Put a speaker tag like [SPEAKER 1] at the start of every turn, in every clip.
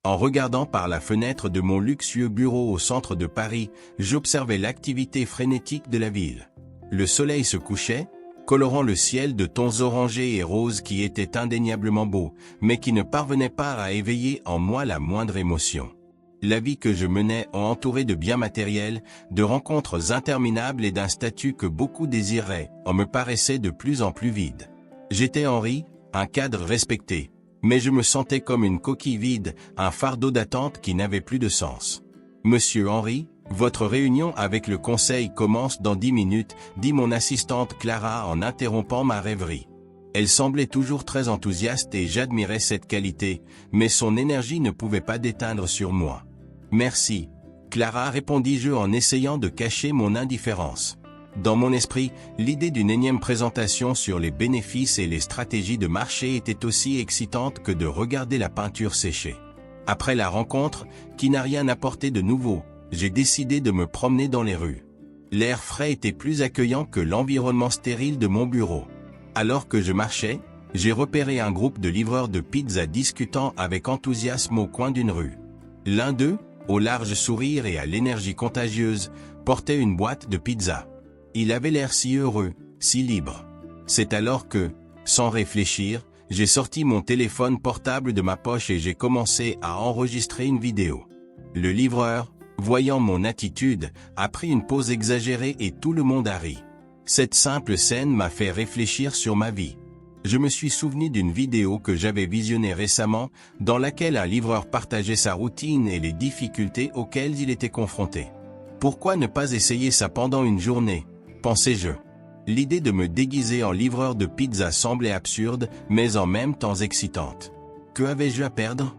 [SPEAKER 1] En regardant par la fenêtre de mon luxueux bureau au centre de Paris, j'observais l'activité frénétique de la ville. Le soleil se couchait, colorant le ciel de tons orangés et roses qui étaient indéniablement beaux, mais qui ne parvenaient pas à éveiller en moi la moindre émotion. La vie que je menais entourée de biens matériels, de rencontres interminables et d'un statut que beaucoup désiraient, me paraissait de plus en plus vide. J'étais Henri, un cadre respecté, mais je me sentais comme une coquille vide, un fardeau d'attente qui n'avait plus de sens. « Monsieur Henri, votre réunion avec le conseil commence dans 10 minutes, dit mon assistante Clara en interrompant ma rêverie. Elle semblait toujours très enthousiaste et j'admirais cette qualité, mais son énergie ne pouvait pas déteindre sur moi. Merci, Clara, répondis-je en essayant de cacher mon indifférence. Dans mon esprit, l'idée d'une énième présentation sur les bénéfices et les stratégies de marché était aussi excitante que de regarder la peinture sécher. Après la rencontre, qui n'a rien apporté de nouveau, j'ai décidé de me promener dans les rues. L'air frais était plus accueillant que l'environnement stérile de mon bureau. Alors que je marchais, j'ai repéré un groupe de livreurs de pizza discutant avec enthousiasme au coin d'une rue. L'un d'eux, au large sourire et à l'énergie contagieuse, portait une boîte de pizza. Il avait l'air si heureux, si libre. C'est alors que, sans réfléchir, j'ai sorti mon téléphone portable de ma poche et j'ai commencé à enregistrer une vidéo. Le livreur, voyant mon attitude, a pris une pause exagérée et tout le monde a ri. Cette simple scène m'a fait réfléchir sur ma vie. Je me suis souvenu d'une vidéo que j'avais visionnée récemment, dans laquelle un livreur partageait sa routine et les difficultés auxquelles il était confronté. Pourquoi ne pas essayer ça pendant une journée, pensais-je. L'idée de me déguiser en livreur de pizza semblait absurde, mais en même temps excitante. Que avais-je à perdre?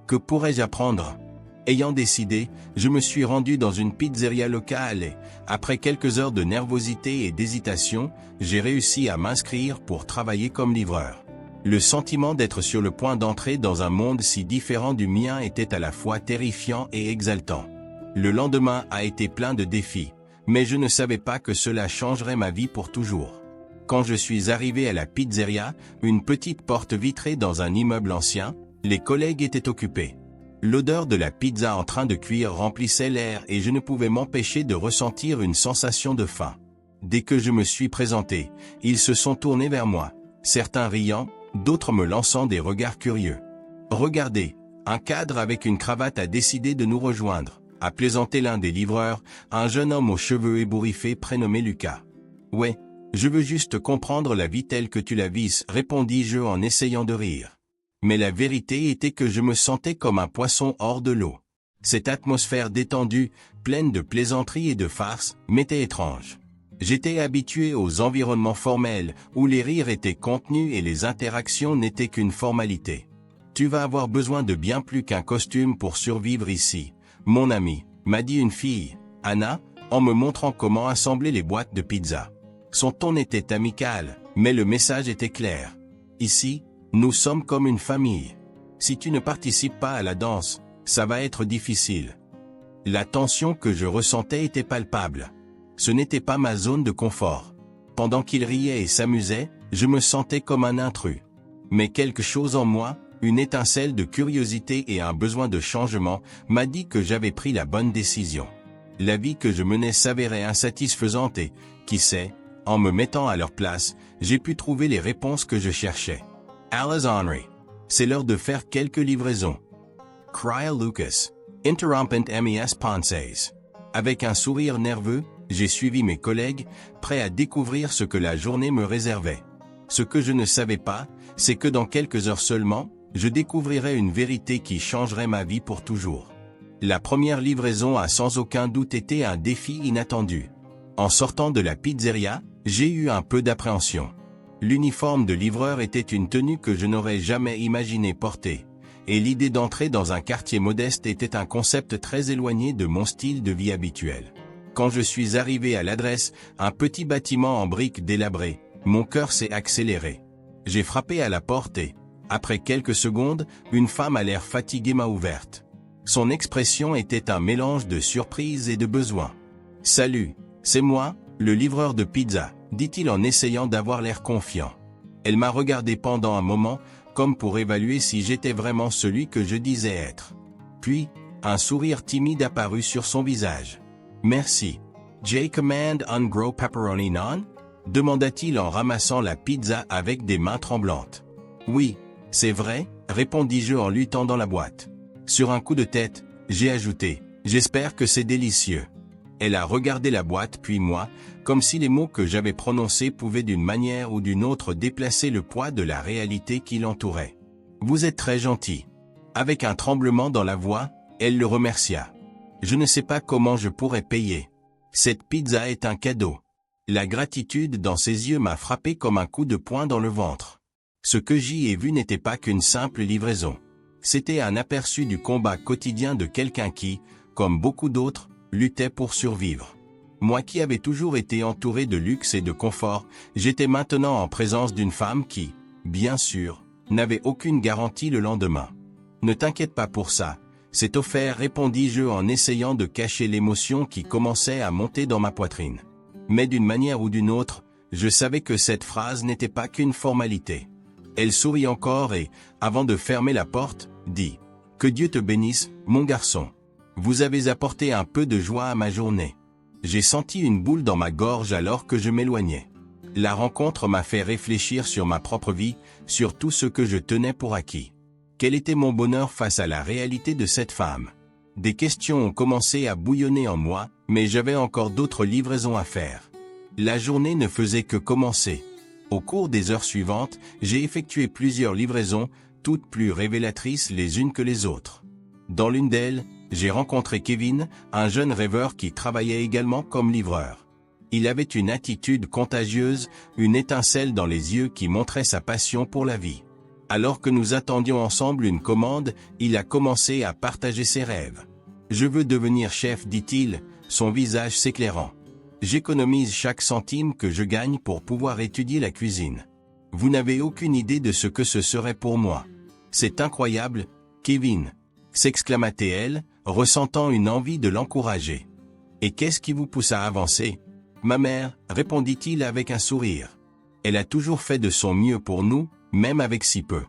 [SPEAKER 1] Que pourrais-je apprendre? Ayant décidé, je me suis rendu dans une pizzeria locale et, après quelques heures de nervosité et d'hésitation, j'ai réussi à m'inscrire pour travailler comme livreur. Le sentiment d'être sur le point d'entrer dans un monde si différent du mien était à la fois terrifiant et exaltant. Le lendemain a été plein de défis, mais je ne savais pas que cela changerait ma vie pour toujours. Quand je suis arrivé à la pizzeria, une petite porte vitrée dans un immeuble ancien, les collègues étaient occupés. L'odeur de la pizza en train de cuire remplissait l'air et je ne pouvais m'empêcher de ressentir une sensation de faim. Dès que je me suis présenté, ils se sont tournés vers moi, certains riant, d'autres me lançant des regards curieux. « Regardez, un cadre avec une cravate a décidé de nous rejoindre », a plaisanté l'un des livreurs, un jeune homme aux cheveux ébouriffés prénommé Lucas. « Ouais, je veux juste comprendre la vie telle que tu la vis », répondis-je en essayant de rire. Mais la vérité était que je me sentais comme un poisson hors de l'eau. Cette atmosphère détendue, pleine de plaisanteries et de farces, m'était étrange. J'étais habitué aux environnements formels, où les rires étaient contenus et les interactions n'étaient qu'une formalité. « Tu vas avoir besoin de bien plus qu'un costume pour survivre ici, mon ami », m'a dit une fille, Anna, en me montrant comment assembler les boîtes de pizza. Son ton était amical, mais le message était clair. Ici, nous sommes comme une famille. Si tu ne participes pas à la danse, ça va être difficile. La tension que je ressentais était palpable. Ce n'était pas ma zone de confort. Pendant qu'il riait et s'amusait, je me sentais comme un intrus. Mais quelque chose en moi, une étincelle de curiosité et un besoin de changement, m'a dit que j'avais pris la bonne décision. La vie que je menais s'avérait insatisfaisante et, qui sait, en me mettant à leur place, j'ai pu trouver les réponses que je cherchais. Alice Henry. C'est l'heure de faire quelques livraisons. Cria Lucas. Interrompent mes pensées. Avec un sourire nerveux, j'ai suivi mes collègues, prêts à découvrir ce que la journée me réservait. Ce que je ne savais pas, c'est que dans quelques heures seulement, je découvrirais une vérité qui changerait ma vie pour toujours. La première livraison a sans aucun doute été un défi inattendu. En sortant de la pizzeria, j'ai eu un peu d'appréhension. L'uniforme de livreur était une tenue que je n'aurais jamais imaginé porter, et l'idée d'entrer dans un quartier modeste était un concept très éloigné de mon style de vie habituel. Quand je suis arrivé à l'adresse, un petit bâtiment en briques délabré, mon cœur s'est accéléré. J'ai frappé à la porte et, après quelques secondes, une femme à l'air fatigué m'a ouverte. Son expression était un mélange de surprise et de besoin. « Salut, c'est moi, le livreur de pizza », dit-il en essayant d'avoir l'air confiant. Elle m'a regardé pendant un moment, comme pour évaluer si j'étais vraiment celui que je disais être. Puis, un sourire timide apparut sur son visage. « Merci. J command un gros pepperoni non ?» demanda-t-il en ramassant la pizza avec des mains tremblantes. « Oui, c'est vrai, répondis-je en lui tendant la boîte. Sur un coup de tête, j'ai ajouté « J'espère que c'est délicieux. » Elle a regardé la boîte puis moi, comme si les mots que j'avais prononcés pouvaient d'une manière ou d'une autre déplacer le poids de la réalité qui l'entourait. « Vous êtes très gentil. » Avec un tremblement dans la voix, elle le remercia. « Je ne sais pas comment je pourrais payer. Cette pizza est un cadeau. » La gratitude dans ses yeux m'a frappé comme un coup de poing dans le ventre. Ce que j'y ai vu n'était pas qu'une simple livraison. C'était un aperçu du combat quotidien de quelqu'un qui, comme beaucoup d'autres, luttait pour survivre. Moi qui avais toujours été entouré de luxe et de confort, j'étais maintenant en présence d'une femme qui, bien sûr, n'avait aucune garantie le lendemain. « Ne t'inquiète pas pour ça, c'est offert » répondis-je en essayant de cacher l'émotion qui commençait à monter dans ma poitrine. Mais d'une manière ou d'une autre, je savais que cette phrase n'était pas qu'une formalité. Elle sourit encore et, avant de fermer la porte, dit « Que Dieu te bénisse, mon garçon. Vous avez apporté un peu de joie à ma journée. » J'ai senti une boule dans ma gorge alors que je m'éloignais. La rencontre m'a fait réfléchir sur ma propre vie, sur tout ce que je tenais pour acquis. Quel était mon bonheur face à la réalité de cette femme? Des questions ont commencé à bouillonner en moi, mais j'avais encore d'autres livraisons à faire. La journée ne faisait que commencer. Au cours des heures suivantes, j'ai effectué plusieurs livraisons, toutes plus révélatrices les unes que les autres. Dans l'une d'elles, j'ai rencontré Kevin, un jeune rêveur qui travaillait également comme livreur. Il avait une attitude contagieuse, une étincelle dans les yeux qui montrait sa passion pour la vie. Alors que nous attendions ensemble une commande, il a commencé à partager ses rêves. « Je veux devenir chef » dit-il, son visage s'éclairant. « J'économise chaque centime que je gagne pour pouvoir étudier la cuisine. Vous n'avez aucune idée de ce que ce serait pour moi. C'est incroyable, Kevin !» s'exclama-t-elle, ressentant une envie de l'encourager. « Et qu'est-ce qui vous pousse à avancer ?»« Ma mère, répondit-il avec un sourire. Elle a toujours fait de son mieux pour nous, même avec si peu.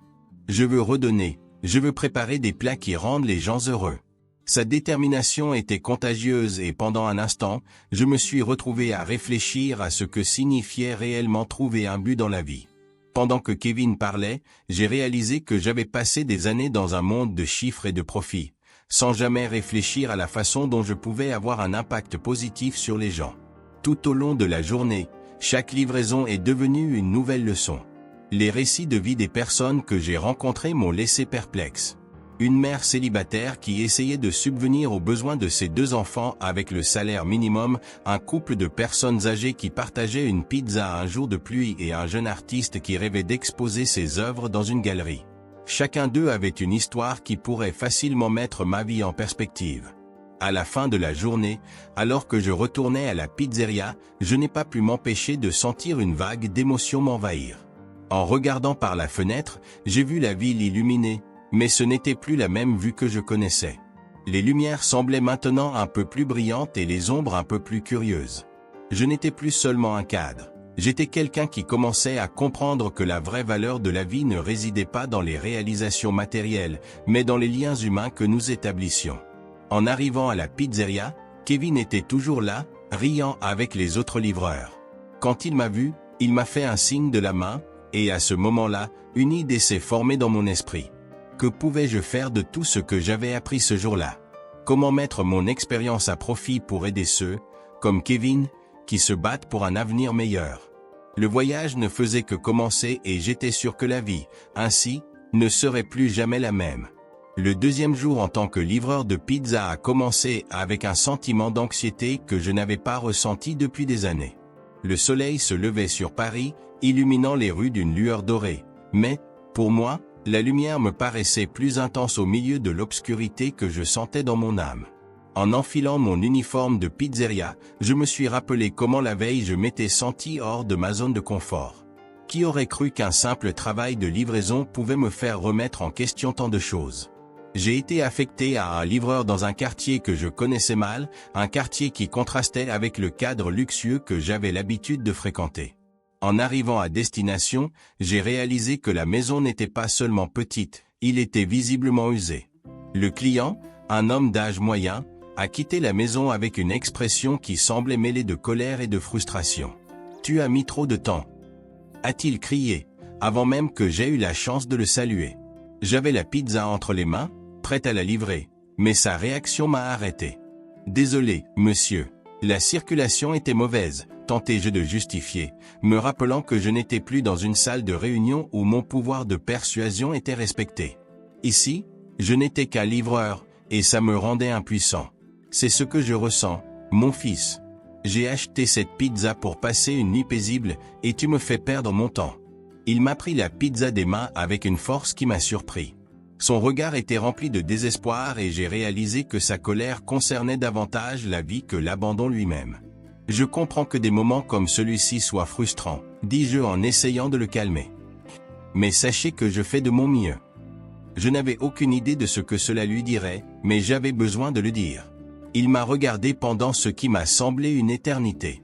[SPEAKER 1] Je veux redonner, je veux préparer des plats qui rendent les gens heureux. » Sa détermination était contagieuse et pendant un instant, je me suis retrouvé à réfléchir à ce que signifiait réellement trouver un but dans la vie. Pendant que Kevin parlait, j'ai réalisé que j'avais passé des années dans un monde de chiffres et de profits, sans jamais réfléchir à la façon dont je pouvais avoir un impact positif sur les gens. Tout au long de la journée, chaque livraison est devenue une nouvelle leçon. Les récits de vie des personnes que j'ai rencontrées m'ont laissé perplexe. Une mère célibataire qui essayait de subvenir aux besoins de ses 2 enfants avec le salaire minimum, un couple de personnes âgées qui partageaient une pizza un jour de pluie et un jeune artiste qui rêvait d'exposer ses œuvres dans une galerie. Chacun d'eux avait une histoire qui pourrait facilement mettre ma vie en perspective. À la fin de la journée, alors que je retournais à la pizzeria, je n'ai pas pu m'empêcher de sentir une vague d'émotion m'envahir. En regardant par la fenêtre, j'ai vu la ville illuminée, mais ce n'était plus la même vue que je connaissais. Les lumières semblaient maintenant un peu plus brillantes et les ombres un peu plus curieuses. Je n'étais plus seulement un cadre. J'étais quelqu'un qui commençait à comprendre que la vraie valeur de la vie ne résidait pas dans les réalisations matérielles, mais dans les liens humains que nous établissions. En arrivant à la pizzeria, Kevin était toujours là, riant avec les autres livreurs. Quand il m'a vu, il m'a fait un signe de la main, et à ce moment-là, une idée s'est formée dans mon esprit. Que pouvais-je faire de tout ce que j'avais appris ce jour-là? Comment mettre mon expérience à profit pour aider ceux, comme Kevin, qui se battent pour un avenir meilleur? Le voyage ne faisait que commencer et j'étais sûr que la vie, ainsi, ne serait plus jamais la même. Le 2e jour en tant que livreur de pizza a commencé avec un sentiment d'anxiété que je n'avais pas ressenti depuis des années. Le soleil se levait sur Paris, illuminant les rues d'une lueur dorée, mais, pour moi, la lumière me paraissait plus intense au milieu de l'obscurité que je sentais dans mon âme. En enfilant mon uniforme de pizzeria, je me suis rappelé comment la veille je m'étais senti hors de ma zone de confort. Qui aurait cru qu'un simple travail de livraison pouvait me faire remettre en question tant de choses? J'ai été affecté à un livreur dans un quartier que je connaissais mal, un quartier qui contrastait avec le cadre luxueux que j'avais l'habitude de fréquenter. En arrivant à destination, j'ai réalisé que la maison n'était pas seulement petite, il était visiblement usé. Le client, un homme d'âge moyen, a quitté la maison avec une expression qui semblait mêlée de colère et de frustration. « Tu as mis trop de temps !» a-t-il crié, avant même que j'aie eu la chance de le saluer. J'avais la pizza entre les mains, prête à la livrer, mais sa réaction m'a arrêté. « Désolé, monsieur. La circulation était mauvaise », tentai-je de justifier, me rappelant que je n'étais plus dans une salle de réunion où mon pouvoir de persuasion était respecté. Ici, je n'étais qu'un livreur, et ça me rendait impuissant. C'est ce que je ressens, mon fils. J'ai acheté cette pizza pour passer une nuit paisible, et tu me fais perdre mon temps. Il m'a pris la pizza des mains avec une force qui m'a surpris. Son regard était rempli de désespoir et j'ai réalisé que sa colère concernait davantage la vie que l'abandon lui-même. Je comprends que des moments comme celui-ci soient frustrants, dis-je en essayant de le calmer. Mais sachez que je fais de mon mieux. Je n'avais aucune idée de ce que cela lui dirait, mais j'avais besoin de le dire. Il m'a regardé pendant ce qui m'a semblé une éternité.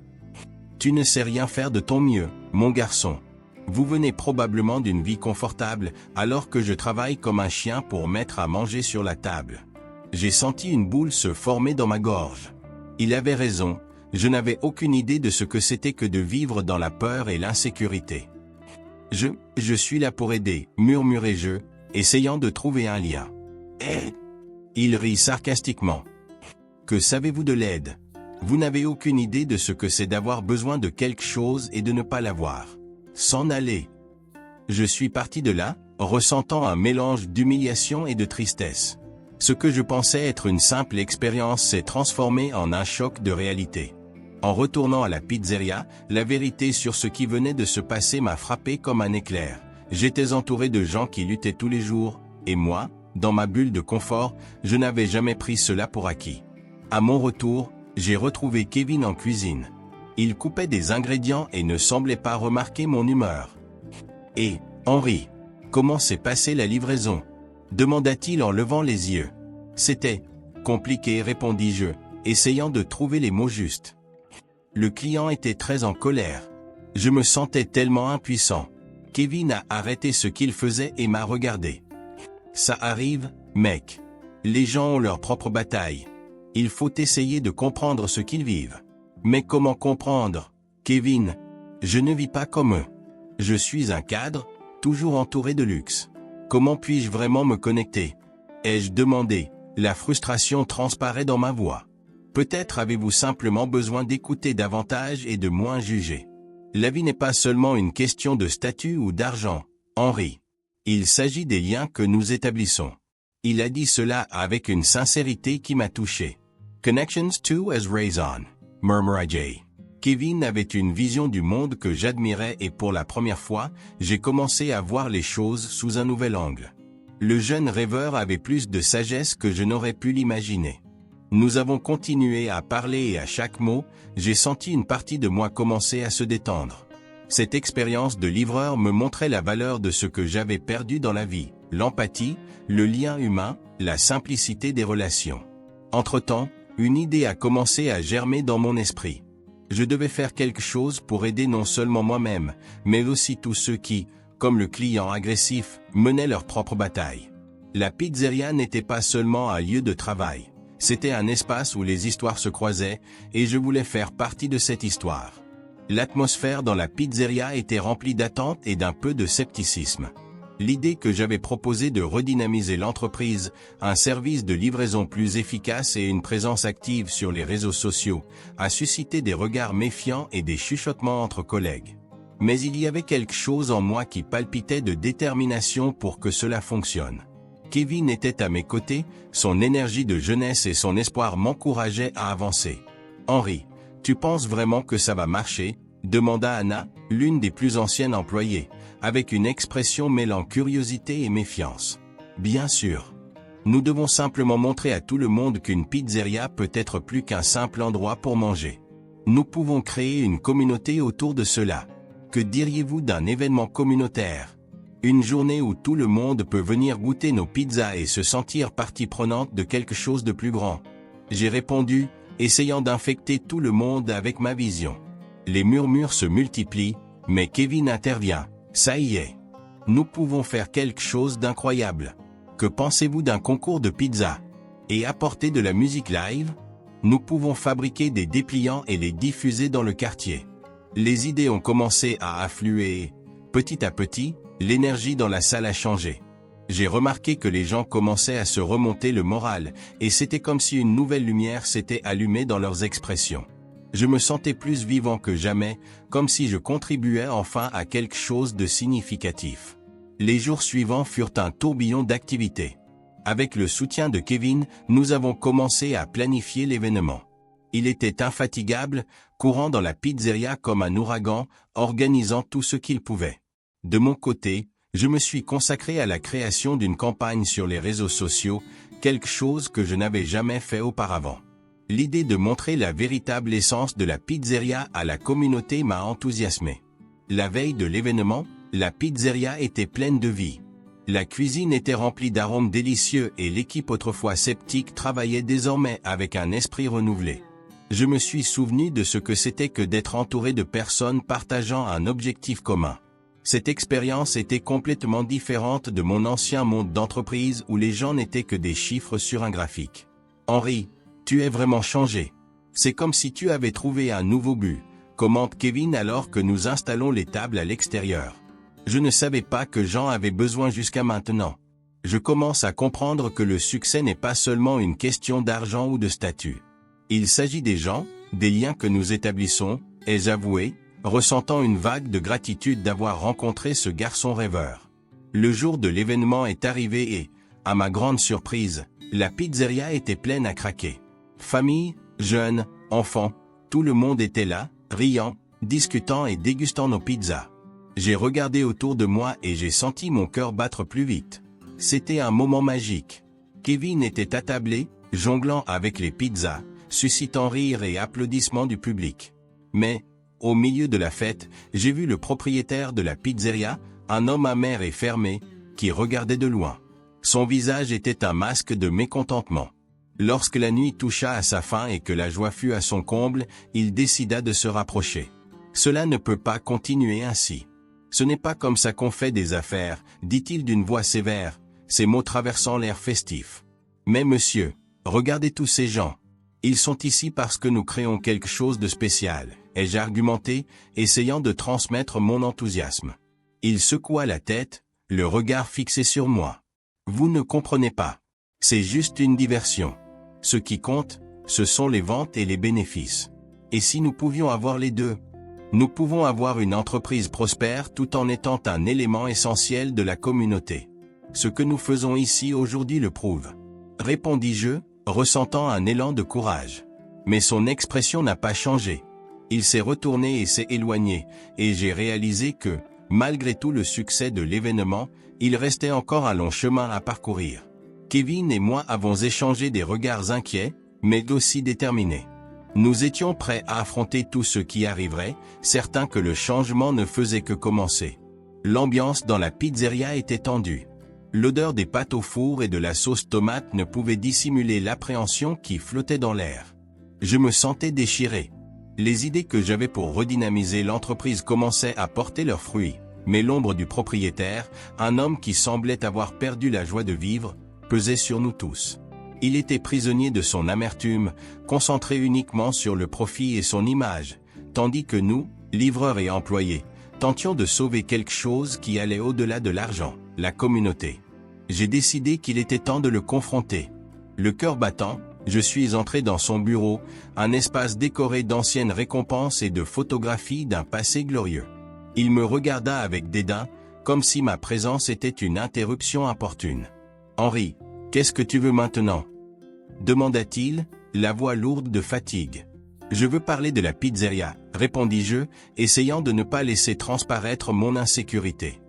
[SPEAKER 1] Tu ne sais rien faire de ton mieux, mon garçon. Vous venez probablement d'une vie confortable, alors que je travaille comme un chien pour mettre à manger sur la table. J'ai senti une boule se former dans ma gorge. Il avait raison, je n'avais aucune idée de ce que c'était que de vivre dans la peur et l'insécurité. Je suis là pour aider, murmurai-je, essayant de trouver un lien. Il rit sarcastiquement. Que savez-vous de l'aide? Vous n'avez aucune idée de ce que c'est d'avoir besoin de quelque chose et de ne pas l'avoir. S'en aller. Je suis parti de là, ressentant un mélange d'humiliation et de tristesse. Ce que je pensais être une simple expérience s'est transformé en un choc de réalité. En retournant à la pizzeria, la vérité sur ce qui venait de se passer m'a frappé comme un éclair. J'étais entouré de gens qui luttaient tous les jours, et moi, dans ma bulle de confort, je n'avais jamais pris cela pour acquis. À mon retour, j'ai retrouvé Kevin en cuisine. Il coupait des ingrédients et ne semblait pas remarquer mon humeur. « Et, Henry, comment s'est passée la livraison ?» demanda-t-il en levant les yeux. « C'était compliqué, répondis-je, essayant de trouver les mots justes. Le client était très en colère. Je me sentais tellement impuissant. Kevin a arrêté ce qu'il faisait et m'a regardé. « Ça arrive, mec. Les gens ont leur propre bataille. Il faut essayer de comprendre ce qu'ils vivent. » Mais comment comprendre, Kevin? Je ne vis pas comme eux. Je suis un cadre, toujours entouré de luxe. Comment puis-je vraiment me connecter? Ai-je demandé. La frustration transparaît dans ma voix. Peut-être avez-vous simplement besoin d'écouter davantage et de moins juger. La vie n'est pas seulement une question de statut ou d'argent, Henry. Il s'agit des liens que nous établissons. Il a dit cela avec une sincérité qui m'a touché. Connections too as raison. Murmura Jay. Kevin avait une vision du monde que j'admirais et pour la première fois, j'ai commencé à voir les choses sous un nouvel angle. Le jeune rêveur avait plus de sagesse que je n'aurais pu l'imaginer. Nous avons continué à parler et à chaque mot, j'ai senti une partie de moi commencer à se détendre. Cette expérience de livreur me montrait la valeur de ce que j'avais perdu dans la vie, l'empathie, le lien humain, la simplicité des relations. Entre-temps, une idée a commencé à germer dans mon esprit. Je devais faire quelque chose pour aider non seulement moi-même, mais aussi tous ceux qui, comme le client agressif, menaient leur propre bataille. La pizzeria n'était pas seulement un lieu de travail. C'était un espace où les histoires se croisaient, et je voulais faire partie de cette histoire. L'atmosphère dans la pizzeria était remplie d'attente et d'un peu de scepticisme. L'idée que j'avais proposée de redynamiser l'entreprise, un service de livraison plus efficace et une présence active sur les réseaux sociaux, a suscité des regards méfiants et des chuchotements entre collègues. Mais il y avait quelque chose en moi qui palpitait de détermination pour que cela fonctionne. Kevin était à mes côtés, son énergie de jeunesse et son espoir m'encourageaient à avancer. « Henry, tu penses vraiment que ça va marcher ?» demanda Anna, l'une des plus anciennes employées, avec une expression mêlant curiosité et méfiance. « Bien sûr. Nous devons simplement montrer à tout le monde qu'une pizzeria peut être plus qu'un simple endroit pour manger. Nous pouvons créer une communauté autour de cela. Que diriez-vous d'un événement communautaire? Une journée où tout le monde peut venir goûter nos pizzas et se sentir partie prenante de quelque chose de plus grand. » J'ai répondu, essayant d'infecter tout le monde avec ma vision. Les murmures se multiplient, mais Kevin intervient. « Ça y est. Nous pouvons faire quelque chose d'incroyable. Que pensez-vous d'un concours de pizza? Et apporter de la musique live? Nous pouvons fabriquer des dépliants et les diffuser dans le quartier. Les idées ont commencé à affluer et, petit à petit, l'énergie dans la salle a changé. J'ai remarqué que les gens commençaient à se remonter le moral, et c'était comme si une nouvelle lumière s'était allumée dans leurs expressions. Je me sentais plus vivant que jamais, comme si je contribuais enfin à quelque chose de significatif. Les jours suivants furent un tourbillon d'activités. Avec le soutien de Kevin, nous avons commencé à planifier l'événement. Il était infatigable, courant dans la pizzeria comme un ouragan, organisant tout ce qu'il pouvait. De mon côté, je me suis consacré à la création d'une campagne sur les réseaux sociaux, quelque chose que je n'avais jamais fait auparavant. L'idée de montrer la véritable essence de la pizzeria à la communauté m'a enthousiasmé. La veille de l'événement, la pizzeria était pleine de vie. La cuisine était remplie d'arômes délicieux et l'équipe autrefois sceptique travaillait désormais avec un esprit renouvelé. Je me suis souvenu de ce que c'était que d'être entouré de personnes partageant un objectif commun. Cette expérience était complètement différente de mon ancien monde d'entreprise où les gens n'étaient que des chiffres sur un graphique. Henry, tu es vraiment changé. C'est comme si tu avais trouvé un nouveau but, commente Kevin alors que nous installons les tables à l'extérieur. Je ne savais pas que Jean avait besoin jusqu'à maintenant. Je commence à comprendre que le succès n'est pas seulement une question d'argent ou de statut. Il s'agit des gens, des liens que nous établissons, ai-je avoué, ressentant une vague de gratitude d'avoir rencontré ce garçon rêveur. Le jour de l'événement est arrivé et, à ma grande surprise, la pizzeria était pleine à craquer. Famille, jeunes, enfants, tout le monde était là, riant, discutant et dégustant nos pizzas. J'ai regardé autour de moi et j'ai senti mon cœur battre plus vite. C'était un moment magique. Kevin était attablé, jonglant avec les pizzas, suscitant rires et applaudissements du public. Mais, au milieu de la fête, j'ai vu le propriétaire de la pizzeria, un homme amer et fermé, qui regardait de loin. Son visage était un masque de mécontentement. Lorsque la nuit toucha à sa fin et que la joie fut à son comble, il décida de se rapprocher. Cela ne peut pas continuer ainsi. Ce n'est pas comme ça qu'on fait des affaires, dit-il d'une voix sévère, ses mots traversant l'air festif. Mais monsieur, regardez tous ces gens. Ils sont ici parce que nous créons quelque chose de spécial, ai-je argumenté, essayant de transmettre mon enthousiasme. Il secoua la tête, le regard fixé sur moi. Vous ne comprenez pas. C'est juste une diversion. Ce qui compte, ce sont les ventes et les bénéfices. Et si nous pouvions avoir les deux? Nous pouvons avoir une entreprise prospère tout en étant un élément essentiel de la communauté. Ce que nous faisons ici aujourd'hui le prouve. Répondis-je, ressentant un élan de courage. Mais son expression n'a pas changé. Il s'est retourné et s'est éloigné, et j'ai réalisé que, malgré tout le succès de l'événement, il restait encore un long chemin à parcourir. Kevin et moi avons échangé des regards inquiets, mais aussi déterminés. Nous étions prêts à affronter tout ce qui arriverait, certains que le changement ne faisait que commencer. L'ambiance dans la pizzeria était tendue. L'odeur des pâtes au four et de la sauce tomate ne pouvait dissimuler l'appréhension qui flottait dans l'air. Je me sentais déchiré. Les idées que j'avais pour redynamiser l'entreprise commençaient à porter leurs fruits, mais l'ombre du propriétaire, un homme qui semblait avoir perdu la joie de vivre, pesait sur nous tous. Il était prisonnier de son amertume, concentré uniquement sur le profit et son image, tandis que nous, livreurs et employés, tentions de sauver quelque chose qui allait au-delà de l'argent, la communauté. J'ai décidé qu'il était temps de le confronter. Le cœur battant, je suis entré dans son bureau, un espace décoré d'anciennes récompenses et de photographies d'un passé glorieux. Il me regarda avec dédain, comme si ma présence était une interruption importune. « Henry, qu'est-ce que tu veux maintenant ?» demanda-t-il, la voix lourde de fatigue. « Je veux parler de la pizzeria, » répondis-je, essayant de ne pas laisser transparaître mon insécurité.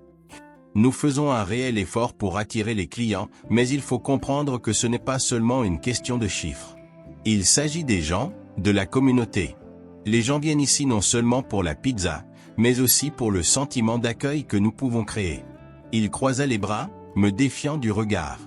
[SPEAKER 1] Nous faisons un réel effort pour attirer les clients, mais il faut comprendre que ce n'est pas seulement une question de chiffres. Il s'agit des gens, de la communauté. Les gens viennent ici non seulement pour la pizza, mais aussi pour le sentiment d'accueil que nous pouvons créer. Il croisa les bras, me défiant du regard.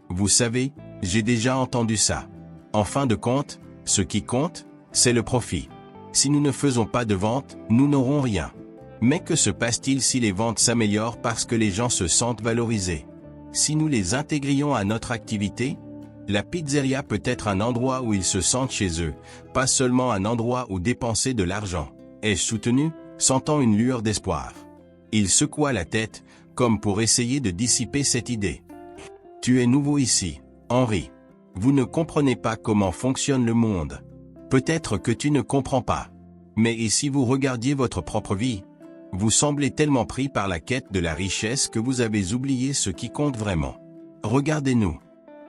[SPEAKER 1] Vous savez, j'ai déjà entendu ça. En fin de compte, ce qui compte, c'est le profit. Si nous ne faisons pas de vente, nous n'aurons rien. Mais que se passe-t-il si les ventes s'améliorent parce que les gens se sentent valorisés? Si nous les intégrions à notre activité? La pizzeria peut être un endroit où ils se sentent chez eux, pas seulement un endroit où dépenser de l'argent. Ai-je soutenu, sentant une lueur d'espoir. Il secoua la tête, comme pour essayer de dissiper cette idée. Tu es nouveau ici, Henry. Vous ne comprenez pas comment fonctionne le monde. Peut-être que tu ne comprends pas. Mais et si vous regardiez votre propre vie? Vous semblez tellement pris par la quête de la richesse que vous avez oublié ce qui compte vraiment. Regardez-nous.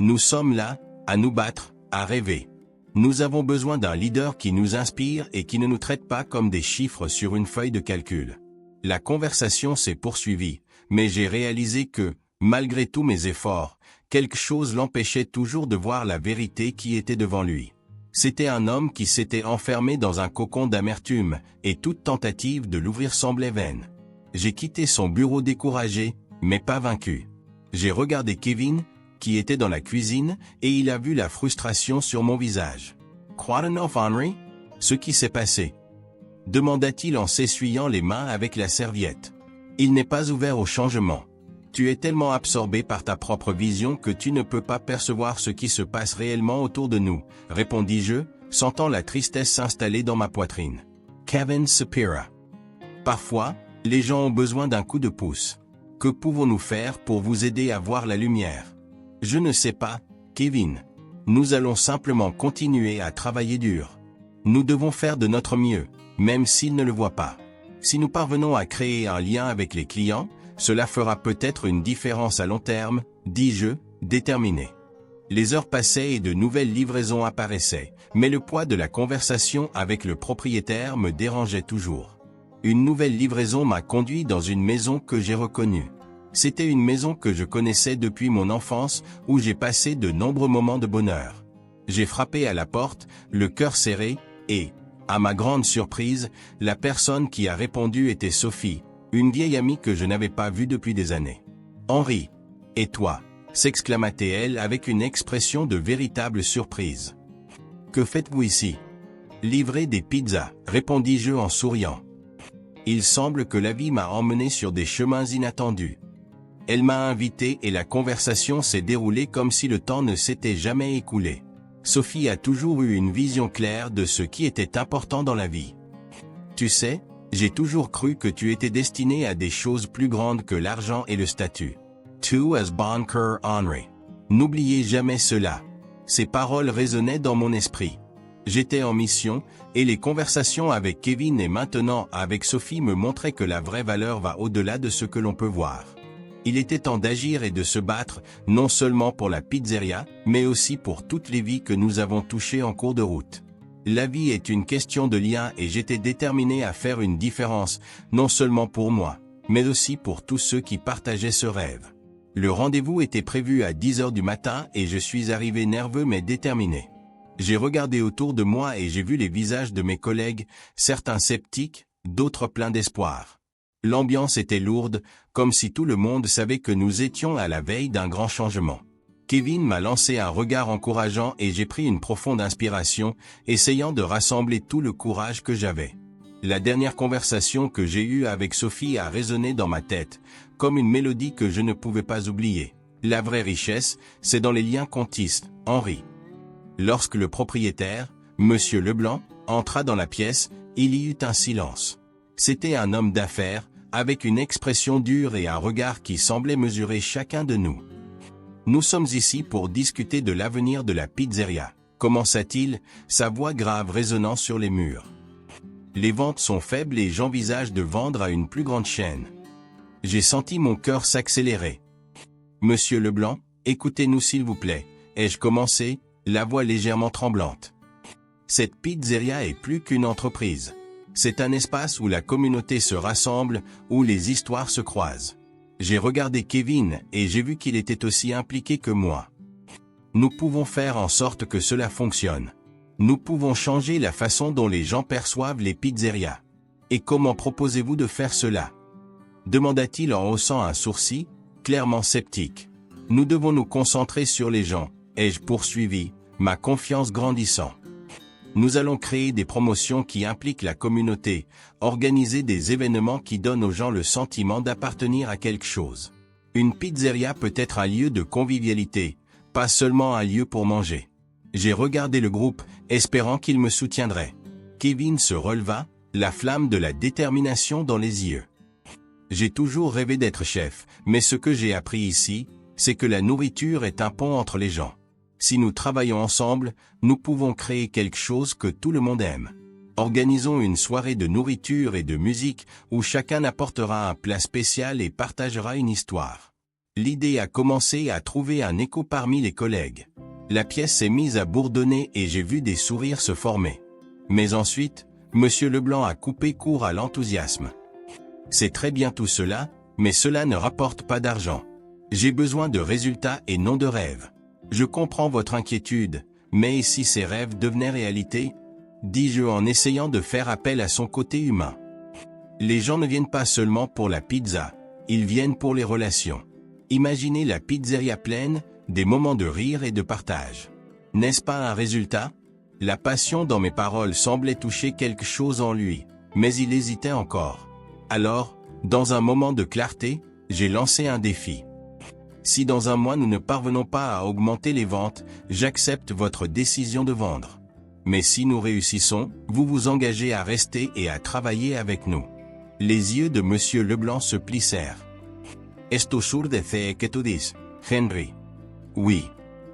[SPEAKER 1] Nous sommes là, à nous battre, à rêver. Nous avons besoin d'un leader qui nous inspire et qui ne nous traite pas comme des chiffres sur une feuille de calcul. La conversation s'est poursuivie, mais j'ai réalisé que, malgré tous mes efforts, quelque chose l'empêchait toujours de voir la vérité qui était devant lui. C'était un homme qui s'était enfermé dans un cocon d'amertume, et toute tentative de l'ouvrir semblait vaine. J'ai quitté son bureau découragé, mais pas vaincu. J'ai regardé Kevin, qui était dans la cuisine, et il a vu la frustration sur mon visage. « Crois-tu, Henry? Ce qui s'est passé ?» demanda-t-il en s'essuyant les mains avec la serviette. « Il n'est pas ouvert au changement. Tu es tellement absorbé par ta propre vision que tu ne peux pas percevoir ce qui se passe réellement autour de nous, répondis-je, sentant la tristesse s'installer dans ma poitrine. Kevin Sapira. Parfois, les gens ont besoin d'un coup de pouce. Que pouvons-nous faire pour vous aider à voir la lumière? Je ne sais pas, Kevin. Nous allons simplement continuer à travailler dur. Nous devons faire de notre mieux, même s'ils ne le voient pas. Si nous parvenons à créer un lien avec les clients, cela fera peut-être une différence à long terme, dis-je, déterminé. Les heures passaient et de nouvelles livraisons apparaissaient, mais le poids de la conversation avec le propriétaire me dérangeait toujours. Une nouvelle livraison m'a conduit dans une maison que j'ai reconnue. C'était une maison que je connaissais depuis mon enfance, où j'ai passé de nombreux moments de bonheur. J'ai frappé à la porte, le cœur serré, et, à ma grande surprise, la personne qui a répondu était Sophie, une vieille amie que je n'avais pas vue depuis des années. « Henry, et toi ?» s'exclama-t-elle avec une expression de véritable surprise. « Que faites-vous ici ?»« Livrer des pizzas, répondis-je en souriant. Il semble que la vie m'a emmené sur des chemins inattendus. Elle m'a invité et la conversation s'est déroulée comme si le temps ne s'était jamais écoulé. Sophie a toujours eu une vision claire de ce qui était important dans la vie. Tu sais, j'ai toujours cru que tu étais destiné à des choses plus grandes que l'argent et le statut. Tu as bon cœur, Henry. N'oubliez jamais cela. Ces paroles résonnaient dans mon esprit. J'étais en mission, et les conversations avec Kevin et maintenant avec Sophie me montraient que la vraie valeur va au-delà de ce que l'on peut voir. Il était temps d'agir et de se battre, non seulement pour la pizzeria, mais aussi pour toutes les vies que nous avons touchées en cours de route. La vie est une question de lien et j'étais déterminé à faire une différence, non seulement pour moi, mais aussi pour tous ceux qui partageaient ce rêve. Le rendez-vous était prévu à 10 heures du matin et je suis arrivé nerveux mais déterminé. J'ai regardé autour de moi et j'ai vu les visages de mes collègues, certains sceptiques, d'autres pleins d'espoir. L'ambiance était lourde, comme si tout le monde savait que nous étions à la veille d'un grand changement. Kevin m'a lancé un regard encourageant et j'ai pris une profonde inspiration, essayant de rassembler tout le courage que j'avais. La dernière conversation que j'ai eue avec Sophie a résonné dans ma tête, comme une mélodie que je ne pouvais pas oublier. La vraie richesse, c'est dans les liens qu'on tisse, Henry. Lorsque le propriétaire, Monsieur Leblanc, entra dans la pièce, il y eut un silence. C'était un homme d'affaires, avec une expression dure et un regard qui semblait mesurer chacun de nous. Nous sommes ici pour discuter de l'avenir de la pizzeria, commença-t-il, sa voix grave résonnant sur les murs. Les ventes sont faibles et j'envisage de vendre à une plus grande chaîne. J'ai senti mon cœur s'accélérer. Monsieur Leblanc, écoutez-nous s'il vous plaît, ai-je commencé, la voix légèrement tremblante. Cette pizzeria est plus qu'une entreprise. C'est un espace où la communauté se rassemble, où les histoires se croisent. J'ai regardé Kevin et j'ai vu qu'il était aussi impliqué que moi. Nous pouvons faire en sorte que cela fonctionne. Nous pouvons changer la façon dont les gens perçoivent les pizzerias. Et comment proposez-vous de faire cela? Demanda-t-il en haussant un sourcil, clairement sceptique. Nous devons nous concentrer sur les gens, ai-je poursuivi, ma confiance grandissant. Nous allons créer des promotions qui impliquent la communauté, organiser des événements qui donnent aux gens le sentiment d'appartenir à quelque chose. Une pizzeria peut être un lieu de convivialité, pas seulement un lieu pour manger. J'ai regardé le groupe, espérant qu'il me soutiendrait. Kevin se releva, la flamme de la détermination dans les yeux. J'ai toujours rêvé d'être chef, mais ce que j'ai appris ici, c'est que la nourriture est un pont entre les gens. Si nous travaillons ensemble, nous pouvons créer quelque chose que tout le monde aime. Organisons une soirée de nourriture et de musique où chacun apportera un plat spécial et partagera une histoire. L'idée a commencé à trouver un écho parmi les collègues. La pièce s'est mise à bourdonner et j'ai vu des sourires se former. Mais ensuite, Monsieur Leblanc a coupé court à l'enthousiasme. C'est très bien tout cela, mais cela ne rapporte pas d'argent. J'ai besoin de résultats et non de rêves. Je comprends votre inquiétude, mais si ces rêves devenaient réalité, dis-je en essayant de faire appel à son côté humain. Les gens ne viennent pas seulement pour la pizza, ils viennent pour les relations. Imaginez la pizzeria pleine, des moments de rire et de partage. N'est-ce pas un résultat? La passion dans mes paroles semblait toucher quelque chose en lui, mais il hésitait encore. Alors, dans un moment de clarté, j'ai lancé un défi. Si dans un mois nous ne parvenons pas à augmenter les ventes, j'accepte votre décision de vendre. Mais si nous réussissons, vous vous engagez à rester et à travailler avec nous. Les yeux de Monsieur Leblanc se plissèrent. Esto sur de ce que tu dis, Henry. Oui.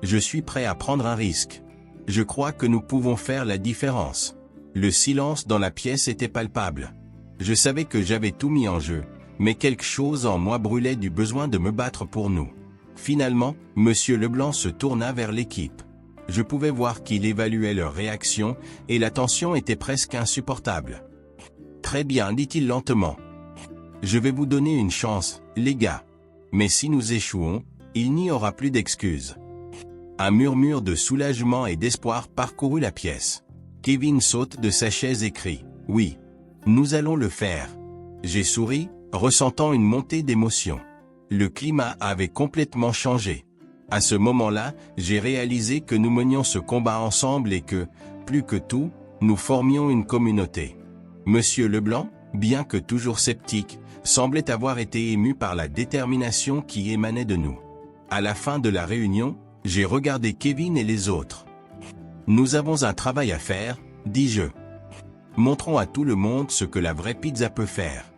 [SPEAKER 1] Je suis prêt à prendre un risque. Je crois que nous pouvons faire la différence. Le silence dans la pièce était palpable. Je savais que j'avais tout mis en jeu, mais quelque chose en moi brûlait du besoin de me battre pour nous. Finalement, Monsieur Leblanc se tourna vers l'équipe. Je pouvais voir qu'il évaluait leur réaction, et la tension était presque insupportable. Très bien, dit-il lentement. Je vais vous donner une chance, les gars. Mais si nous échouons, il n'y aura plus d'excuses. Un murmure de soulagement et d'espoir parcourut la pièce. Kevin saute de sa chaise et crie « Oui, nous allons le faire ». J'ai souri, ressentant une montée d'émotion. Le climat avait complètement changé. À ce moment-là, j'ai réalisé que nous menions ce combat ensemble et que, plus que tout, nous formions une communauté. Monsieur Leblanc, bien que toujours sceptique, semblait avoir été ému par la détermination qui émanait de nous. À la fin de la réunion, j'ai regardé Kevin et les autres. Nous avons un travail à faire, dis-je. Montrons à tout le monde ce que la vraie pizza peut faire.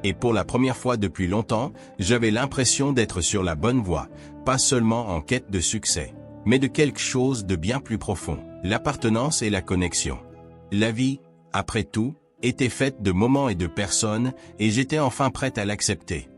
[SPEAKER 1] Et pour la première fois depuis longtemps, j'avais l'impression d'être sur la bonne voie, pas seulement en quête de succès, mais de quelque chose de bien plus profond, l'appartenance et la connexion. La vie, après tout, était faite de moments et de personnes, et j'étais enfin prête à l'accepter.